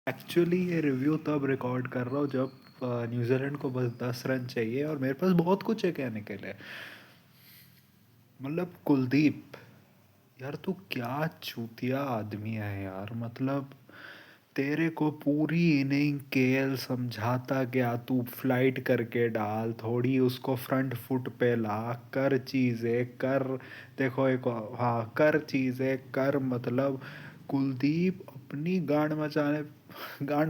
Actually ये review तब record कर रहा हूँ जब न्यूजीलैंड को बस 10 रन चाहिए और मेरे पास बहुत कुछ है कहने के लिए। मतलब कुलदीप, यार तू क्या चूतिया आदमी है यार। मतलब तेरे को पूरी इनिंग केएल समझाता गया तू फ्लाइट करके डाल, थोड़ी उसको फ्रंट फुट पे ला, कर चीज़ें कर। देखो एक, हाँ कर चीज़ें कर। मतलब कुलदीप अपनी गांड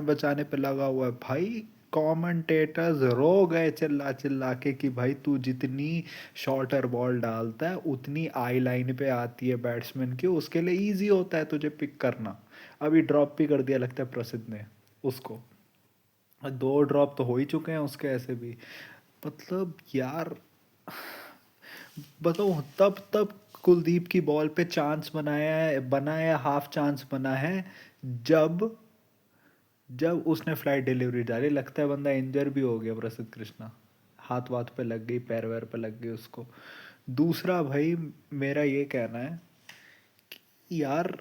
बचाने पे लगा हुआ है भाई। कमेंटेटर्स रो गए चिल्ला चिल्ला के कि भाई तू जितनी शॉर्टर बॉल डालता है उतनी आई लाइन पे आती है बैट्समैन की, उसके लिए इजी होता है तुझे पिक करना। अभी ड्रॉप भी कर दिया लगता है प्रसिद्ध ने उसको। और 2 ड्रॉप तो हो ही चुके हैं उसके ऐसे भी। मतलब यार बताओ, तब तब कुलदीप की बॉल पे चांस बनाया, हाफ चांस बना है जब जब उसने फ्लाइट डिलीवरी डाली। लगता है बंदा इंजर भी हो गया प्रसिद्ध कृष्णा, हाथ वाथ पे लग गई, पैर वैर पे लग गई उसको। दूसरा भाई, मेरा ये कहना है कि यार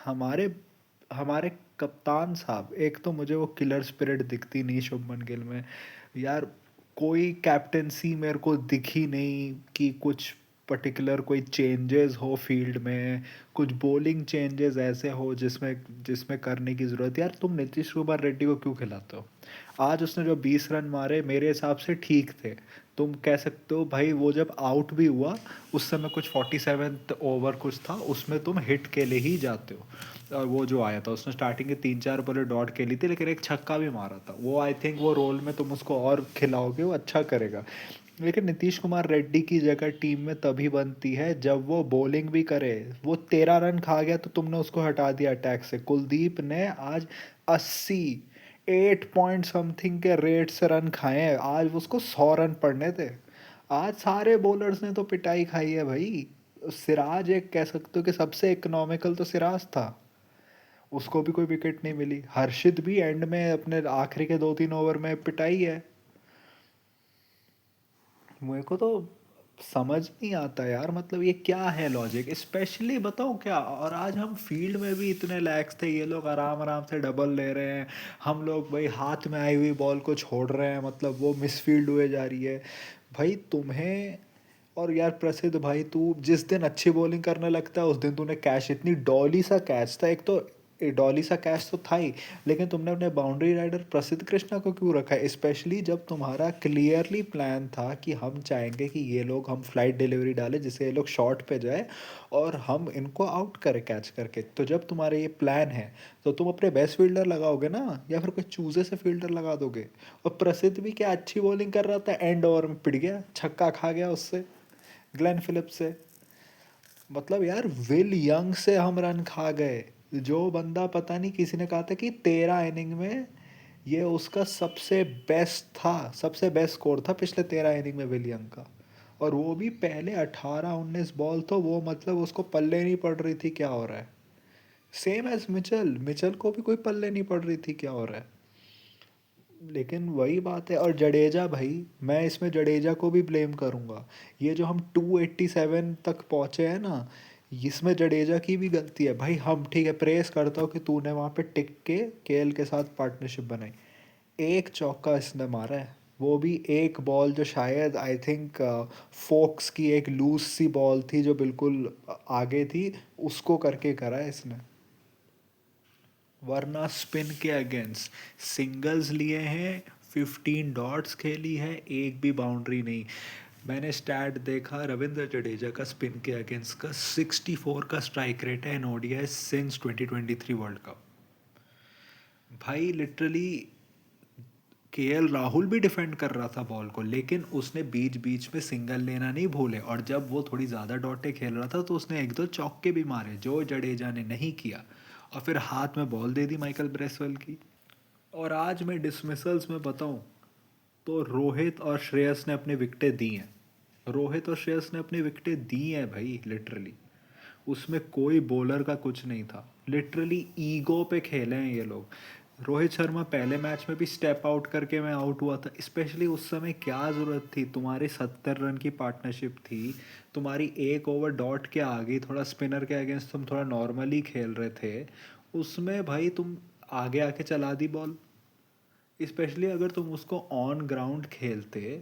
हमारे हमारे कप्तान साहब, एक तो मुझे वो किलर स्पिरिट दिखती नहीं शुभमन गिल में। यार कोई कैप्टेंसी मेरे को दिखी नहीं कि कुछ पर्टिकुलर कोई चेंजेस हो फील्ड में, कुछ बॉलिंग चेंजेस ऐसे हो जिसमें जिसमें करने की ज़रूरत। यार तुम नीतीश कुमार रेड्डी को क्यों खिलाते हो? आज उसने जो 20 रन मारे मेरे हिसाब से ठीक थे। तुम कह सकते हो भाई वो जब आउट भी हुआ उस समय कुछ 47th ओवर कुछ था, उसमें तुम हिट के लिए ही जाते हो। और वो जो आया था उसने स्टार्टिंग के 3-4 बॉलें डॉट खेली थी, लेकिन एक छक्का भी मारा था वो। आई थिंक वो रोल में तुम उसको और खिलाओगे वो अच्छा करेगा। लेकिन नीतीश कुमार रेड्डी की जगह टीम में तभी बनती है जब वो बॉलिंग भी करे। वो 13 रन खा गया तो तुमने उसको हटा दिया अटैक से। कुलदीप ने आज 80, 8 पॉइंट समथिंग के रेट से रन खाए हैं। आज उसको 100 रन पड़ने थे। आज सारे बॉलर्स ने तो पिटाई खाई है भाई। सिराज एक कह सकते हो कि सबसे इकोनॉमिकल तो सिराज था, उसको भी कोई विकेट नहीं मिली। हर्षित भी एंड में अपने आखिरी के 2-3 ओवर में पिटाई है। मेरे को तो समझ नहीं आता यार, मतलब ये क्या है लॉजिक, स्पेशली बताओ क्या। और आज हम फील्ड में भी इतने लैक्स थे, ये लोग आराम आराम से डबल ले रहे हैं। हम लोग भाई हाथ में आई हुई बॉल को छोड़ रहे हैं, मतलब वो मिस फील्ड हुए जा रही है भाई तुम्हें। और यार प्रसिद्ध भाई, तू जिस दिन अच्छी बॉलिंग करने लगता है उस दिन तूने कैच, इतनी डॉली सा कैच था एक तो, डॉली सा कैच तो था ही, लेकिन तुमने अपने बाउंड्री राइडर प्रसिद्ध कृष्णा को क्यों रखा है? स्पेशली जब तुम्हारा क्लियरली प्लान था कि हम चाहेंगे कि ये लोग, हम फ्लाइट डिलीवरी डालें जिससे ये लोग शॉर्ट पे जाए और हम इनको आउट करें कैच करके। तो जब तुम्हारे ये प्लान है तो तुम अपने बेस्ट फील्डर लगाओगे ना, या फिर कोई चूजे से फील्डर लगा दोगे? और प्रसिद्ध भी क्या अच्छी बॉलिंग कर रहा था, एंड ओवर में पिट गया, छक्का खा गया उससे, ग्लेन फिलिप्स से। मतलब यार विल यंग से हम रन खा गए, जो बंदा पता नहीं, किसी ने कहा था कि 13 इनिंग में ये उसका सबसे बेस्ट था, सबसे बेस्ट स्कोर था पिछले 13 इनिंग में विल यंग का। और वो भी पहले 18-19 बॉल तो वो, मतलब उसको पल्ले नहीं पड़ रही थी क्या हो रहा है। सेम एज मिचल, मिचल को भी कोई पल्ले नहीं पड़ रही थी क्या हो रहा है। लेकिन वही बात है। और जडेजा भाई, मैं इसमें जडेजा को भी ब्लेम करूँगा। ये जो हम 287 तक पहुँचे हैं ना, इसमें जडेजा की भी गलती है भाई। हम ठीक है, प्रेस करता हूँ कि तूने वहाँ पे टिक के केएल के साथ पार्टनरशिप बनाई। एक चौका इसने मारा है, वो भी एक बॉल जो शायद आई थिंक फोक्स की एक लूज सी बॉल थी जो बिल्कुल आगे थी, उसको करके करा है इसने। वरना स्पिन के अगेंस्ट सिंगल्स लिए हैं, 15 डॉट्स खेली है, एक भी बाउंड्री नहीं। मैंने स्टैट देखा रविंद्र जडेजा का स्पिन के अगेंस्ट का 64 का स्ट्राइक रेट है in ODI since 2023 world cup. भाई लिटरली केएल राहुल भी डिफेंड कर रहा था बॉल को, लेकिन उसने बीच बीच में सिंगल लेना नहीं भूले, और जब वो थोड़ी ज़्यादा डॉटे खेल रहा था तो उसने एक दो चौके भी मारे जो जडेजा ने नहीं किया। और फिर हाथ में बॉल दे दी माइकल ब्रेसवेल की। और आज मैं डिसमिसल्स में बताऊं तो रोहित और श्रेयस ने अपनी विकेटें दी हैं। रोहित और श्रेयस ने अपनी विकेटें दी हैं भाई लिटरली। उसमें कोई बॉलर का कुछ नहीं था, लिटरली ईगो पे खेले हैं ये लोग। रोहित शर्मा पहले मैच में भी स्टेप आउट करके मैं आउट हुआ था, स्पेशली उस समय क्या ज़रूरत थी, तुम्हारी 70 रन की पार्टनरशिप थी, तुम्हारी एक ओवर डॉट के आगे, थोड़ा स्पिनर के अगेंस्ट तुम थोड़ा नॉर्मली खेल रहे थे। उसमें भाई तुम आगे आके चला दी बॉल। स्पेशली अगर तुम उसको ऑन ग्राउंड खेलते,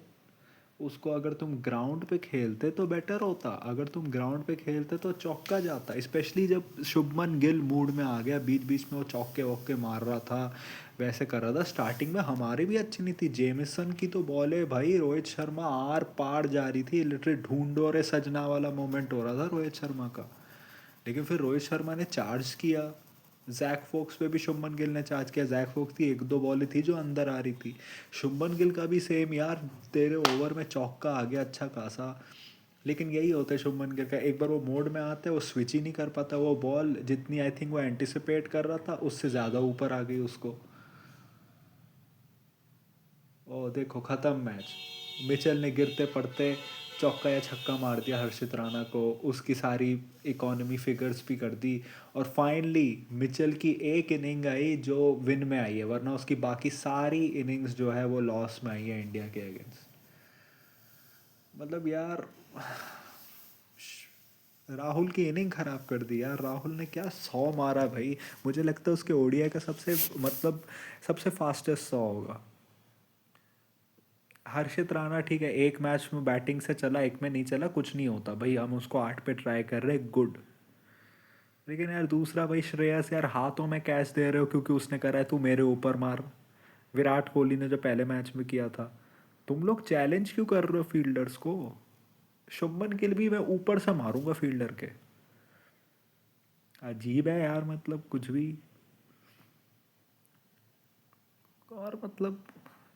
उसको अगर तुम ग्राउंड पे खेलते तो बेटर होता। अगर तुम ग्राउंड पे खेलते तो चौका जाता, स्पेशली जब शुभमन गिल मूड में आ गया, बीच बीच में वो चौके वौके मार रहा था, वैसे कर रहा था। स्टार्टिंग में हमारी भी अच्छी नहीं थी, जेमिसन की तो बॉल है भाई, रोहित शर्मा आर पार जा रही थी, लिटरली ढूंढो रे सजना वाला मोमेंट हो रहा था रोहित शर्मा का। लेकिन फिर रोहित शर्मा ने चार्ज किया, जैक फोक्स पे भी शुभमन गिल ने चार्ज किया। जैक फोक्स की एक दो बॉलें थी जो अंदर आ रही थी। शुभमन गिल का भी सेम यार, तेरे ओवर में चौका आ गया अच्छा खासा। लेकिन यही होता है शुभमन गिल का, एक बार वो मोड में आता है वो स्विच ही नहीं कर पाता। वो बॉल जितनी आई थिंक वो एंटिसिपेट कर रहा था उससे ज़्यादा ऊपर आ गई उसको। ओ देखो ख़त्म मैच। मिचेल ने गिरते पड़ते चौका या छक्का मार दिया हर्षित राणा को, उसकी सारी इकोनॉमी फिगर्स भी कर दी। और फाइनली मिचेल की एक इनिंग आई जो विन में आई है, वरना उसकी बाकी सारी इनिंग्स जो है वो लॉस में आई है इंडिया के अगेंस्ट। मतलब यार, राहुल की इनिंग खराब कर दी यार। राहुल ने क्या 100 मारा भाई। मुझे लगता है उसके ओडीआई का सबसे मतलब सबसे फास्टेस्ट 100 होगा। हर्षित राणा ठीक है, एक मैच में बैटिंग से चला, एक में नहीं चला, कुछ नहीं होता भाई, हम उसको 8 पे ट्राई कर रहे, गुड। लेकिन यार दूसरा भाई श्रेयस, यार हाथों में कैच दे रहे हो क्योंकि उसने करा है, तू मेरे ऊपर मार। विराट कोहली ने जो पहले मैच में किया था, तुम लोग चैलेंज क्यों कर रहे हो फील्डर्स को। शुभमन गिल भी मैं ऊपर से मारूंगा फील्डर के। अजीब है यार, मतलब कुछ भी। और मतलब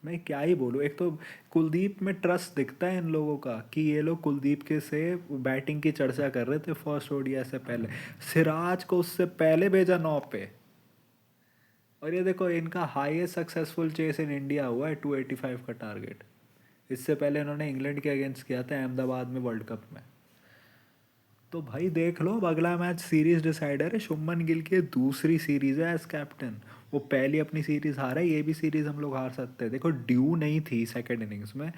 मैं क्या ही बोलूँ, एक तो कुलदीप में ट्रस्ट दिखता है इन लोगों का कि ये लोग कुलदीप के से बैटिंग की चर्चा कर रहे थे फर्स्ट ओडीआई से पहले। सिराज को उससे पहले भेजा 9 पे। और ये देखो इनका highest successful chase in India हुआ है 285 का टारगेट। इससे पहले इन्होंने इंग्लैंड के अगेंस्ट किया था अहमदाबाद में वर्ल्ड कप में। तो भाई देख लो, अब अगला मैच सीरीज डिसाइडर है, शुभमन गिल की दूसरी सीरीज है एज कैप्टन। वो पहली अपनी सीरीज हारा है, ये भी सीरीज हम लोग हार सकते हैं। देखो ड्यू नहीं थी सेकंड इनिंग्स में,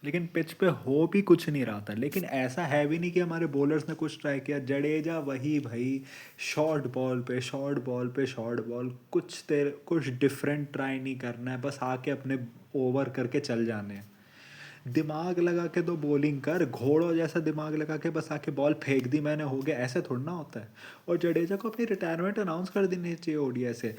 लेकिन पिच पे हो भी कुछ नहीं रहा था। लेकिन ऐसा है भी नहीं कि हमारे बॉलर्स ने कुछ ट्राई किया। जडेजा वही भाई, शॉर्ट बॉल पे शॉर्ट बॉल पे शॉर्ट बॉल, कुछ डिफरेंट ट्राई नहीं करना है, बस आके अपने ओवर करके चल जाने हैं। दिमाग लगा के तो बॉलिंग कर, घोड़ों जैसा दिमाग लगा के बस आके बॉल फेंक दी मैंने, हो गया, ऐसे थोड़ा ना होता है। और जडेजा को अपनी रिटायरमेंट अनाउंस कर देनी चाहिए ओडीआई से।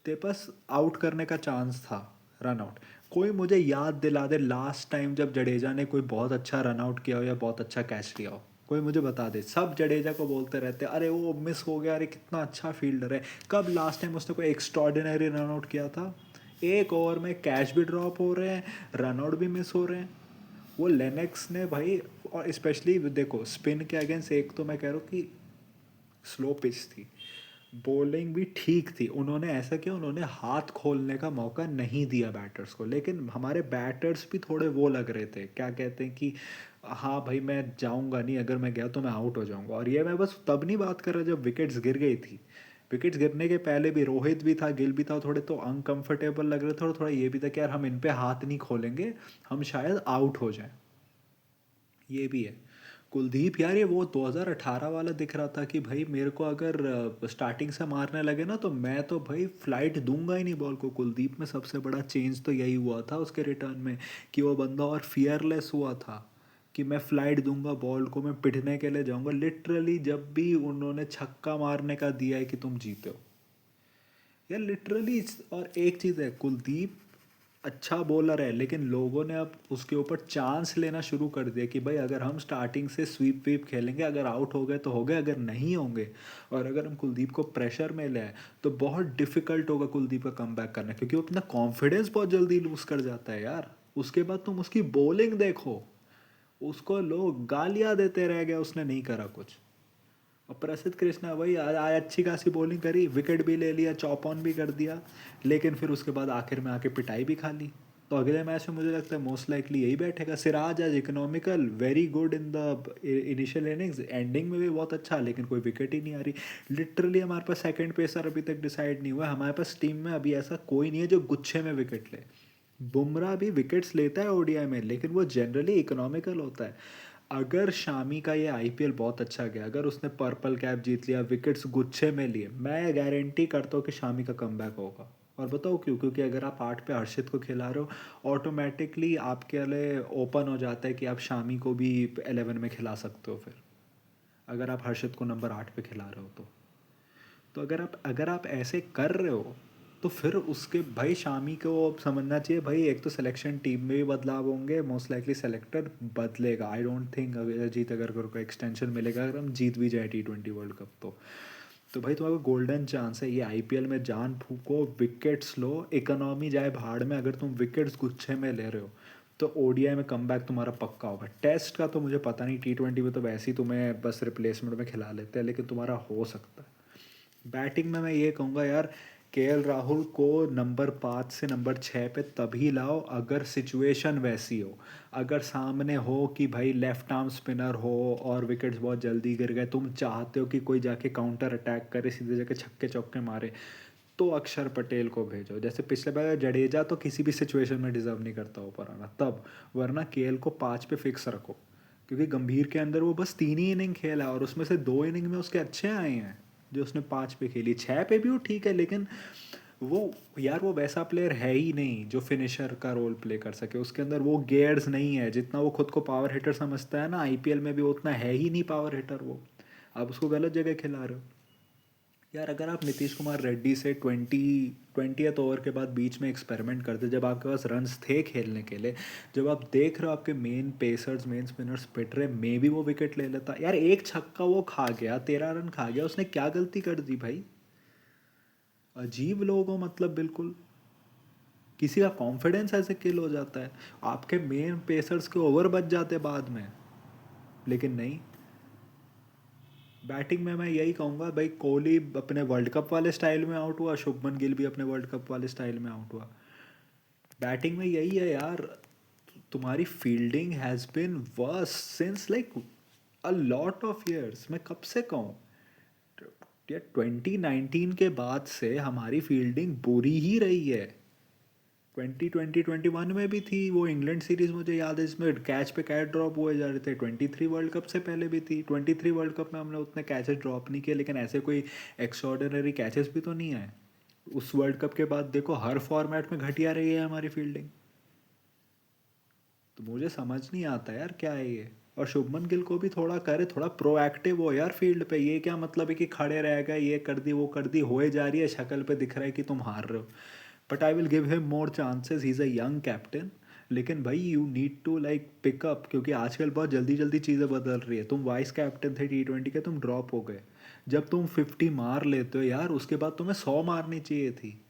तेरे पास आउट करने का चांस था, रन आउट। कोई मुझे याद दिला दे लास्ट टाइम जब जडेजा ने कोई बहुत अच्छा रन आउट किया हो या बहुत अच्छा कैच लिया हो, कोई मुझे बता दे। सब जडेजा को बोलते रहते अरे वो मिस हो गया, अरे कितना अच्छा फील्डर है। कब लास्ट टाइम उसने कोई एक्स्ट्रॉर्डिनरी रन आउट किया था। एक ओवर में कैच भी ड्रॉप हो रहे हैं, रन आउट भी मिस हो रहे हैं। वो लेनेक्स ने भाई, और स्पेशली देखो स्पिन के अगेंस्ट, एक तो मैं कह रहा हूँ कि स्लो पिच थी, बॉलिंग भी ठीक थी। उन्होंने ऐसा किया, उन्होंने हाथ खोलने का मौका नहीं दिया बैटर्स को। लेकिन हमारे बैटर्स भी थोड़े वो लग रहे थे, क्या कहते हैं कि हाँ भाई मैं जाऊंगा नहीं, अगर मैं गया तो मैं आउट हो जाऊंगा। और ये मैं बस तब नहीं बात कर रहा जब विकेट्स गिर गई थी। विकेट्स गिरने के पहले भी रोहित भी था, गिल भी था, थोड़े तो अनकंफर्टेबल लग रहे थे। और थोड़ा ये भी था कि यार हम इन पे हाथ नहीं खोलेंगे, हम शायद आउट हो जाएं। ये भी है। कुलदीप यार, ये वो 2018 वाला दिख रहा था कि भाई मेरे को अगर स्टार्टिंग से मारने लगे ना तो मैं तो भाई फ्लाइट दूंगा ही नहीं बॉल को। कुलदीप में सबसे बड़ा चेंज तो यही हुआ था उसके रिटर्न में, कि वो बंदा और फियरलेस हुआ था कि मैं फ्लाइट दूंगा बॉल को, मैं पिटने के लिए जाऊंगा। लिटरली जब भी उन्होंने छक्का मारने का दिया है कि तुम जीते हो यार, लिटरली। और एक चीज़ है, कुलदीप अच्छा बॉलर है, लेकिन लोगों ने अब उसके ऊपर चांस लेना शुरू कर दिया कि भाई अगर हम स्टार्टिंग से स्वीप वीप खेलेंगे, अगर आउट हो गए तो हो गए, अगर नहीं होंगे और अगर हम कुलदीप को प्रेशर में ले आए तो बहुत डिफिकल्ट होगा कुलदीप का कम बैक करना, क्योंकि वो अपना कॉन्फिडेंस बहुत जल्दी लूज़ कर जाता है यार। उसके बाद तुम उसकी बॉलिंग देखो, उसको लोग गालियाँ देते रह गए, उसने नहीं करा कुछ। और प्रसिद्ध कृष्णा भाई आज आज अच्छी खासी बॉलिंग करी, विकेट भी ले लिया, चॉप ऑन भी कर दिया, लेकिन फिर उसके बाद आखिर में आके पिटाई भी खा ली। तो अगले मैच में मुझे लगता है मोस्ट लाइकली यही बैठेगा। सिराज आज economical, very good in the initial innings, ending में भी बहुत अच्छा, लेकिन कोई विकेट ही नहीं आ रही। लिटरली हमारे पास सेकंड पेसर अभी तक डिसाइड नहीं हुआ है। हमारे पास टीम में अभी ऐसा कोई नहीं है जो गुच्छे में विकेट ले। बुमराह भी विकेट्स लेता है ओडीआई में, लेकिन वो जनरली इकोनॉमिकल होता है। अगर शामी का ये आईपीएल बहुत अच्छा गया, अगर उसने पर्पल कैप जीत लिया, विकेट्स गुच्छे में लिए, मैं गारंटी करता हूँ कि शामी का कमबैक होगा। और बताओ क्यों? क्योंकि अगर आप 8 पे हर्षित को खिला रहे हो, ऑटोमेटिकली आपके लिए ओपन हो जाता है कि आप शामी को भी 11 में खिला सकते हो फिर, अगर आप हर्षित को नंबर 8 पे खिला रहे हो तो अगर आप ऐसे कर रहे हो, तो फिर उसके भाई शामी को समझना चाहिए भाई, एक तो सिलेक्शन टीम में भी बदलाव होंगे, मोस्ट लाइकली सेलेक्टर बदलेगा। आई डोंट थिंक अगर को एक्सटेंशन मिलेगा, अगर हम जीत भी जाए T20 वर्ल्ड कप तो भाई तुम्हारा गोल्डन चांस है ये आईपीएल में, जान फूको, विकेट्स लो, इकोनॉमी जाए भाड़ में, अगर तुम विकेट्स गुच्छे में ले रहे हो तो ओडीआई में कमबैक तुम्हारा पक्का होगा। टेस्ट का तो मुझे पता नहीं, T20 में तो वैसे ही तुम्हें बस रिप्लेसमेंट में खिला लेते हैं, लेकिन तुम्हारा हो सकता है। बैटिंग में मैं ये कहूँगा यार, केएल राहुल को नंबर 5 से नंबर 6 पे तभी लाओ अगर सिचुएशन वैसी हो, अगर सामने हो कि भाई लेफ्ट आर्म स्पिनर हो और विकेट्स बहुत जल्दी गिर गए, तुम चाहते हो कि कोई जाके काउंटर अटैक करे, सीधे जाके छक्के चौके मारे, तो अक्षर पटेल को भेजो। जैसे पिछले बार जडेजा तो किसी भी सिचुएशन में डिजर्व नहीं करता ऊपर आना तब, वरना केएल को 5 पे फिक्स रखो, क्योंकि गंभीर के अंदर वो बस 3 ही इनिंग खेला है और उसमें से 2 इनिंग में उसके अच्छे आए हैं जो उसने 5 पे खेली। 6 पे भी वो ठीक है, लेकिन वो यार वो वैसा प्लेयर है ही नहीं जो फिनिशर का रोल प्ले कर सके, उसके अंदर वो गेयर्स नहीं है, जितना वो खुद को पावर हिटर समझता है ना, आईपीएल में भी वो उतना है ही नहीं पावर हिटर वो। आप उसको गलत जगह खिला रहे हो यार। अगर आप नीतीश कुमार रेड्डी से 20th ओवर के बाद बीच में एक्सपेरिमेंट करते, जब आपके पास रन्स थे खेलने के लिए, जब आप देख रहे हो आपके मेन पेसर्स मेन स्पिनर्स पिट रहे, मे भी वो विकेट ले लेता यार। एक छक्का वो खा गया, 13 रन खा गया, उसने क्या गलती कर दी भाई? अजीब लोग हो मतलब, बिल्कुल किसी का कॉन्फिडेंस ऐसे किल हो जाता है, आपके मेन पेसर्स के ओवर बच जाते बाद में, लेकिन नहीं। बैटिंग में मैं यही कहूँगा भाई, कोहली अपने वर्ल्ड कप वाले स्टाइल में आउट हुआ, शुभमन गिल भी अपने वर्ल्ड कप वाले स्टाइल में आउट हुआ। बैटिंग में यही है यार, तुम्हारी fielding has been worse since like a lot of years. मैं कब से कहूँ यार, 2019 के बाद से हमारी फील्डिंग बुरी ही रही है। 2021 में भी थी वो इंग्लैंड सीरीज, मुझे याद है, इसमें कैच पे कैच ड्रॉप हुए जा रहे थे। 23 वर्ल्ड कप से पहले भी थी, 23 वर्ल्ड कप में हमने उतने कैचेस ड्रॉप नहीं किए, लेकिन ऐसे कोई एक्स्ट्रॉर्डिनरी कैचेस भी तो नहीं आए। उस वर्ल्ड कप के बाद देखो हर फॉर्मेट में घटिया रही है हमारी फील्डिंग। तो मुझे समझ नहीं आता यार क्या है ये। और शुभमन गिल को भी थोड़ा करे, थोड़ा प्रोएक्टिव हो यार फील्ड पे। ये क्या मतलब है कि खड़े रह गए, ये कर दी वो कर दी, होए जा रही है, शक्ल पे दिख रहा है कि तुम हार रहे हो। But I will give him more chances, he is a young captain. लेकिन भाई you need to like pick up, क्योंकि आजकल बहुत जल्दी जल्दी चीज़ें बदल रही है। तुम वाइस कैप्टन थे T20 के, तुम ड्रॉप हो गए। जब तुम 50 मार लेते हो यार, उसके बाद तुम्हें 100 मारनी चाहिए थी।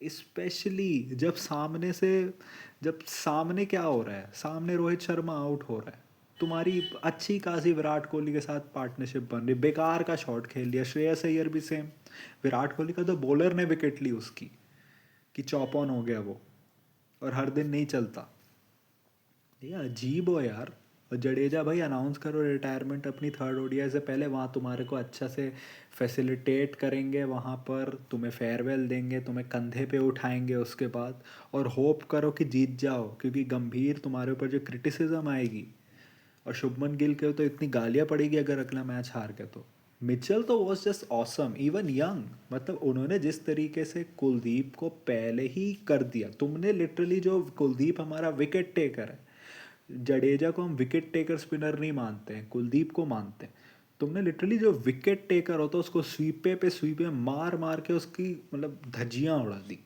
स्पेशली जब सामने क्या हो रहा है, सामने रोहित शर्मा आउट हो रहा है, तुम्हारी अच्छी खासी विराट कोहली के साथ पार्टनरशिप बन रही, बेकार का शॉट खेल लिया। श्रेयस अय्यर भी सेम, विराट कोहली का तो बॉलर ने विकेट ली उसकी, कि चौप ऑन हो गया वो, और हर दिन नहीं चलता। ये अजीब हो यार। और जडेजा भाई अनाउंस करो रिटायरमेंट अपनी 3rd ODI से पहले, वहाँ तुम्हारे को अच्छा से फैसिलिटेट करेंगे, वहाँ पर तुम्हें फेयरवेल देंगे, तुम्हें कंधे पे उठाएंगे उसके बाद, और होप करो कि जीत जाओ, क्योंकि गंभीर तुम्हारे ऊपर जो क्रिटिसिज्म आएगी, और शुभमन गिल के तो इतनी गालियाँ पड़ेगी अगर अगला मैच हार गए तो। मिचेल तो was just awesome, even young, मतलब उन्होंने जिस तरीके से कुलदीप को पहले ही कर दिया, तुमने लिटरली, जो कुलदीप हमारा विकेट टेकर है, जडेजा को हम विकेट टेकर स्पिनर नहीं मानते हैं, कुलदीप को मानते हैं। तुमने लिटरली जो विकेट टेकर होता है उसको स्वीपे पे स्वीपे मार मार के उसकी मतलब धज्जियाँ उड़ा दी।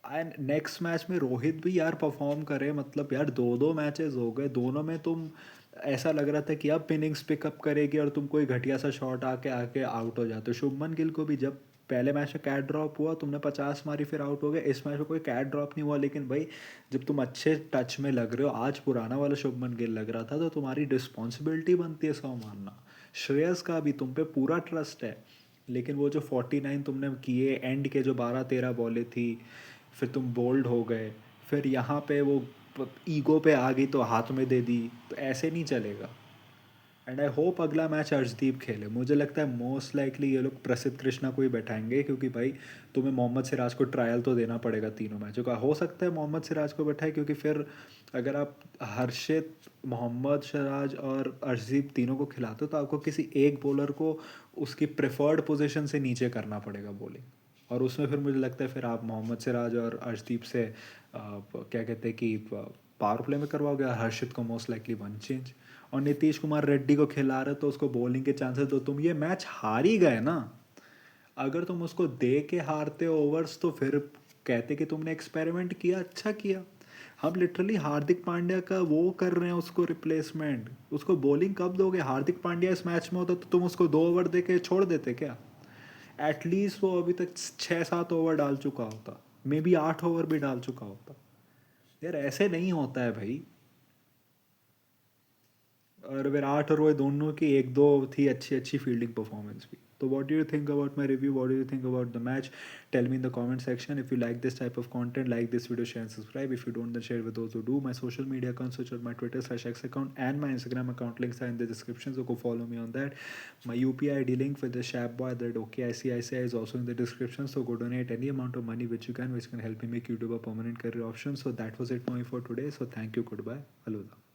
एंड नेक्स्ट मैच में रोहित भी यार परफॉर्म करे, मतलब यार 2 मैचेस हो गए, दोनों में तुम ऐसा लग रहा था कि अब इनिंग्स पिकअप करेगी और तुम कोई घटिया सा शॉट आके आके आउट हो जाते हो। शुभमन गिल को भी जब पहले मैच में कैट ड्रॉप हुआ, तुमने 50 मारी फिर आउट हो गए। इस मैच में कोई कैट ड्रॉप नहीं हुआ, लेकिन भाई जब तुम अच्छे टच में लग रहे हो, आज पुराना वाला शुभमन गिल लग रहा था, तो तुम्हारी रिस्पॉन्सिबिलिटी बनती है 100 मारना। श्रेयस का भी तुम पे पूरा ट्रस्ट है, लेकिन वो जो 49 तुमने किए एंड के, जो 12-13 बॉलें थी, फिर तुम बोल्ड हो गए, फिर यहाँ पे वो ईगो पे आ गई तो हाथ में दे दी, तो ऐसे नहीं चलेगा। एंड आई होप अगला मैच अर्शदीप खेले। मुझे लगता है मोस्ट लाइकली ये लोग प्रसिद्ध कृष्णा को ही बैठाएंगे, क्योंकि भाई तुम्हें मोहम्मद सिराज को ट्रायल तो देना पड़ेगा तीनों मैचों का। हो सकता है मोहम्मद सिराज को बैठाए, क्योंकि फिर अगर आप हर्षित, मोहम्मद सिराज और अर्शदीप तीनों को खिलाते हो तो आपको किसी एक बॉलर को उसकी प्रेफर्ड पोजीशन से नीचे करना पड़ेगा बॉलिंग। और उसमें फिर मुझे लगता है फिर आप मोहम्मद सिराज और अर्शदीप से क्या कहते हैं कि पावर प्ले में करवाओगे, हर्षित को मोस्ट लाइकली वन चेंज, और नीतीश कुमार रेड्डी को खिला रहे तो उसको बॉलिंग के चांसेस दो। तुम ये मैच हार ही गए ना, अगर तुम उसको दे के हारते ओवर्स तो फिर कहते कि तुमने एक्सपेरिमेंट किया, अच्छा किया। हम लिटरली हार्दिक पांड्या का वो कर रहे हैं, उसको रिप्लेसमेंट, उसको बॉलिंग कब दोगे? हार्दिक पांड्या इस मैच में होता तो तुम उसको 2 ओवर दे के छोड़ देते क्या? एटलीस्ट वो अभी तक 6-7 ओवर डाल चुका होता, मे बी 8 ओवर भी डाल चुका होता। यार ऐसे नहीं होता है भाई। और विराट और वो दोनों की एक दो थी अच्छी अच्छी फील्डिंग परफॉर्मेंस भी। तो what do you think about my review, what do you think about the match? Tell me in the comment section. If you like this type of content, like this video, share and subscribe. If you don't, then share with those who do. My social media accounts, which are my Twitter/X account and my Instagram account, links are in the description, so go follow me on that. My UPI ID link with the Shapboy that OKICICI is also in the description, so go donate any amount of money which you can, which can help me make YouTube a permanent career option. So that was it for me for today. So thank you, goodbye, Aluda.